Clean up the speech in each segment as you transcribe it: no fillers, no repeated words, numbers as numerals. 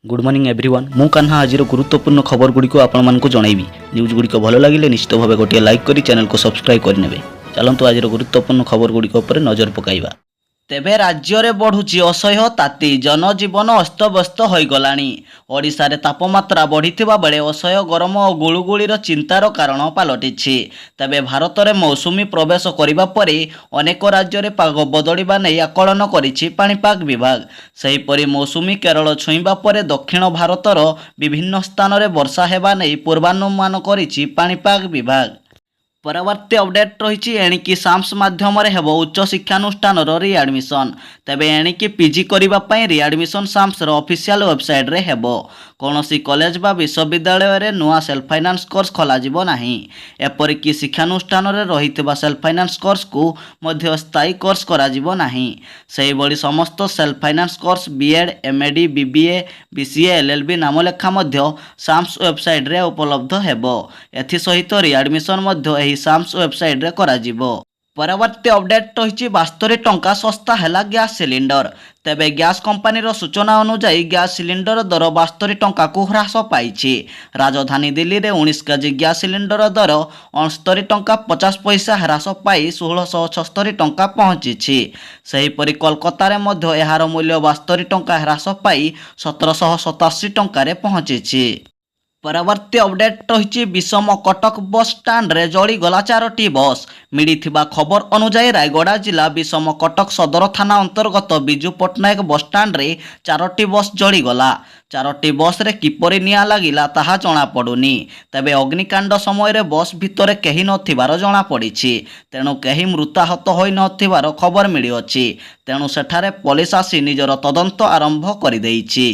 Good morning everyone मु कान्हा आज गुरुत्वपूर्ण खबर गुड़िक आपको जनइबी। न्यूज गुड़िक भल लगे निश्चित भाव गोटे लाइक करी चैनल को सब्सक्राइब करने। चलतु आज गुरुत्वपूर्ण खबर गुड़िक नजर पकाइबा। तेबे राज्य में बढ़ुची असह्य ताती जनजीवन अस्तव्यस्त हो गलानी। ओडिशा रे तापमात्रा बढ़िथिबा बेले असह्य गरम और गुळुगुळीर चिंतार कारण पलटिछि। तेबे भारत में मौसुमी प्रवेश करिबा परे अनेक राज्य में पाग बदलिबा नै आकलन करिछि पाणीपाग विभाग। सेहीपरि मौसुमी केरल छुईबा परे दक्षिण भारतर विभिन्न स्थान में वर्षा हेबा नै पूर्वानुमान करिछि पाणीपाग विभाग। परवर्ती अपडेट रही एणिकी साम्स माध्यम हेब उच्च शिक्षानुष्ठान रिएडमिशन। तेबे एणिकी पीजी करने रिएडमिशन साम्स ऑफिशियल वेबसाइट रे हेब। कौनसी कॉलेज बा विश्वविद्यालय रे नुआ सेल्फ फाइनान्स कोर्स खोलाजिबो नाही। एपरिकी शिक्षानुष्ठान रे रहितबा सेल्फ फाइनान्स कोर्स को मध्य स्थायी कोर्स कराजिबो नाही। सेही बड़ी समस्त self finance course BEd MEd BBA BCA LLB नामलेखा मध्य साम्स वेबसाइट रे उपलब्ध हेबो। एथि सहित रिएडमिशन मध्य एही साम्स वेबसाइट रे कराजिबो। परवर्ती अपडेट रही 72 टंका सस्ता हैला गैस सिलिंडर। तेबे गैस कंपनी सूचना अनुसार गैस सिलिंडर दर 72 टंका को ह्रास पाई। राजधानी दिल्ली में 19 केजी गैस सिलिंडर दर 69 टंका 50 पैसा ह्रास पाई 1676 टंका पहुंची। सेहीपरि कोलकाता में यार मूल्य 72 टंका ह्रास पाई 1787 टंका पहुंची। परवर्ती अपडेट रही विषम कटक बस स्टाण्ड रे जलीगला 4टी बस। मिलिथिबा खबर अनुसार रायगड़ा जिला विषम कटक सदर थाना अंतर्गत बिजू पट्टनायक बस स्टाण्ड रे 4टी बस जलीगला। 4टी बस रे किपरि निया लागिला ताहा जणा पडुनी। तेबे अग्निकांड समय रे बस भितरे केही नथिबार जणा पड़िछि। तेणु केही मृताहत होई नथिबार खबर मिलिअछि। तेणु सेठारे पुलिस आसी निजर तदंत आरंभ करि देइछि।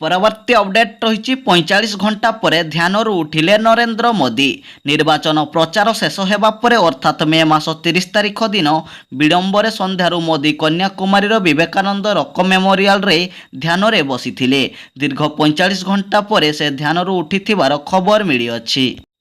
परवर्ती अपडेट रही 45 घंटा पर ध्यान उठिले नरेंद्र मोदी। निर्वाचन प्रचार शेष होगा पर अर्थात मे मास 30 तारिख दिन विलंबर संध्यार मोदी कन्याकुमारी विवेकानंद रक मेमोरियल रे ध्यान रे बसिथिले। दीर्घ 45 घंटा पर से ध्यान उठी खबर मिली।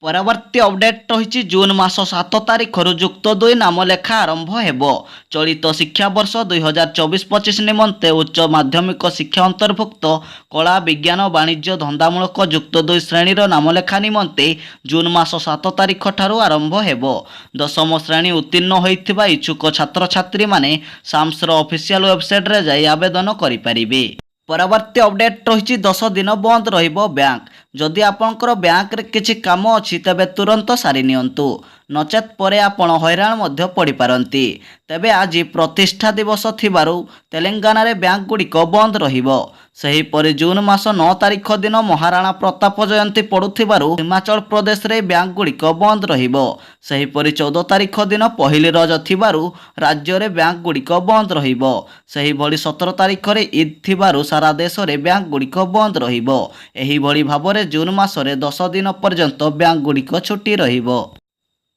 परवर्ती अपडेट रही जून मास 7 तारिख युक्त 2 नामलेखा आरंभ हेबो। चलित शिक्षा वर्ष 2024-25 निमंते उच्च माध्यमिक शिक्षा अंतर्भुक्त कला विज्ञान वाणिज्य धंदामूलक युक्त 2 श्रेणीर नामलेखा निमंते जून मास 7 तारिख ठारू आरंभ हेबो। 10म श्रेणी उत्तीर्ण होइथिबा इच्छुक छात्र छात्री माने साम्स ऑफिशियल वेबसाइट रे जाई आवेदन करि परिबे। परवर्ती अपडेट रही 10 दिन बंद रहिबो बैंक। जदि आपणकर बैंक रे किछि काम अछि तबे तुरंत सारी नियंतु, नचेत परे आपण हैरान मध्य पड़ी पारंती। तेबे आज प्रतिष्ठा दिवस थिबारु तेलंगाना रे बैंक गुड़िक बंद रहिबो। सही परे जून मास 9 तारिख दिन महाराणा प्रताप जयंती पड़ुथिबारु हिमाचल प्रदेश रे बैंक गुड़िक बंद रहिबो। सही परे 14 तारिख दिन पहिली रज थिबारु राज्य रे बैंक गुड़िक बंद रहिबो। सही भली 17 तारिख रे ईद थिबारु सारा देश रे बैंक गुड़िक बंद रहिबो। एही भली भाबरे जून मासरे 10 दिन पर्यंत बैंक गुड़िक छुट्टी रहिबो।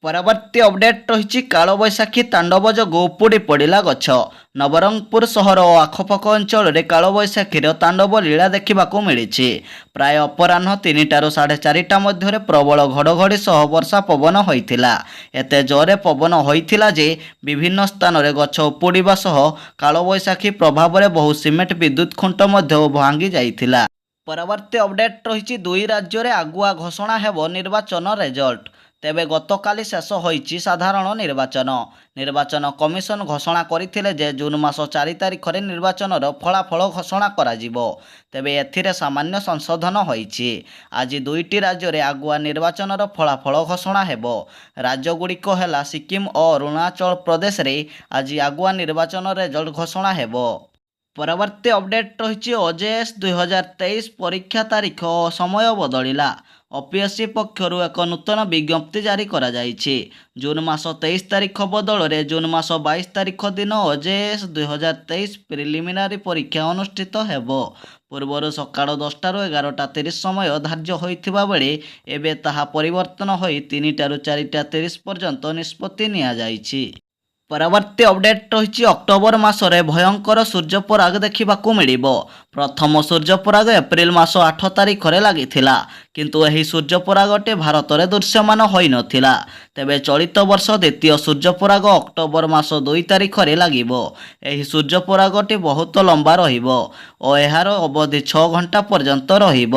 परवर्ती अपडेट रही कालबैशाखी तांडव जोगु उपुड़ी पड़ा गछ। नवरंगपुर सहर और आखपाख अंचल में कालबैशाखीर तांडव लीला देखा मिली। प्राय अपराह 3टारू 4:30 मध्य प्रबल घड़घड़ी सह वर्षा पवन होइथिला। एते जोरे पवन होइथिला जे विभिन्न स्थान में गछ उपुड़ा सह कालबैशाखी प्रभाव में बहु सीमेंट विद्युत खुंट भांगी जाइथिला। परवर्ती अपडेट रही 2 राज्य में आगुआ घोषणा हेबो निर्वाचन रिजल्ट। तेबे गतकाली शेष होइछि साधारण निर्वाचन। निर्वाचन कमिशन घोषणा करथिले जे जून मास 4 तारिख रे निर्वाचनर फलाफल घोषणा कराजिबो। तेबे एथिरे सामान्य संशोधन होइछि। आज 2टी राज्य रे आगुआ निर्वाचनर फलाफल घोषणा हेबो। राज्य गुड़िक हेला सिक्किम और अरुणाचल प्रदेश रे आज आगुआ निर्वाचन रिजल्ट घोषणा हेबो। परवर्ती अपडेट रही ओजेएस 2023 परीक्षा तारीख और समय बदलिला। ओपीएससी पक्षर एक नूतन विज्ञप्ति जारी करा जाइछि। जून मास 23 तारिख बदल में जून मास 22 तारिख दिन ओजेएस 2023 प्रिलिमिनारी परीक्षा अनुष्ठित हेबो। पूर्वर सकाळ 10टारू 11:30 समय धार्य होइथिबा बेले एबे ताहा परिवर्तन होई 3टारू 4:30 पर्यंत निष्पत्ति निया जाइछि। ପରବର୍ତ୍ତୀ ଅପଡେଟ୍ ରହିଛି ଅକ୍ଟୋବର ମାସରେ ଭୟଙ୍କର ସୂର୍ଯ୍ୟପରାଗ ଦେଖିବାକୁ ମିଳିବ। ପ୍ରଥମ ସୂର୍ଯ୍ୟପରାଗ ଏପ୍ରିଲ ମାସ 8 ତାରିଖରେ ଲାଗିଥିଲା, କିନ୍ତୁ ଏହି ସୂର୍ଯ୍ୟପରାଗଟି ଭାରତରେ ଦୃଶ୍ୟମାନ ହୋଇନଥିଲା। ତେବେ ଚଳିତ ବର୍ଷ ଦ୍ୱିତୀୟ ସୂର୍ଯ୍ୟପରାଗ ଅକ୍ଟୋବର ମାସ 2 ତାରିଖରେ ଲାଗିବ। ଏହି ସୂର୍ଯ୍ୟପରାଗଟି ବହୁତ ଲମ୍ବା ରହିବ ଓ ଏହାର ଅବଧି 6 ଘଣ୍ଟା ପର୍ଯ୍ୟନ୍ତ ରହିବ।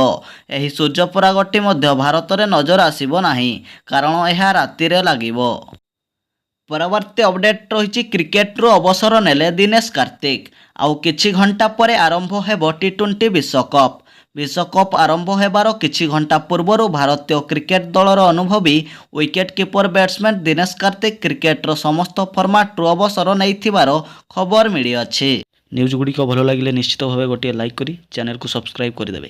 ଏହି ସୂର୍ଯ୍ୟପରାଗଟି ମଧ୍ୟ ଭାରତରେ ନଜର ଆସିବ ନାହିଁ, କାରଣ ଏହା ରାତିରେ ଲାଗିବ। ପରବର୍ତ୍ତୀ ଅପଡେଟ୍ ରହିଛି କ୍ରିକେଟରୁ ଅବସର ନେଲେ ଦିନେଶ କାର୍ତ୍ତିକ। ଆଉ କିଛି ଘଣ୍ଟା ପରେ ଆରମ୍ଭ ହେବ ଟି20 ବିଶ୍ୱକପ୍। ବିଶ୍ୱକପ୍ ଆରମ୍ଭ ହେବାର କିଛି ଘଣ୍ଟା ପୂର୍ବରୁ ଭାରତୀୟ କ୍ରିକେଟ ଦଳର ଅନୁଭବୀ wicket keeper batsman Dinesh Kartik cricketer ସମସ୍ତ ଫର୍ମାଟରୁ ଅବସର ନେଇଥିବାର ଖବର ମିଳିଅଛି। ନ୍ୟୁଜ୍ ଗୁଡ଼ିକ ଭଲ ଲାଗିଲେ ନିଶ୍ଚିତ ଭାବେ ଗୋଟିଏ ଲାଇକ୍ କରି ଚ୍ୟାନେଲକୁ ସବସ୍କ୍ରାଇବ୍ କରିଦେବେ।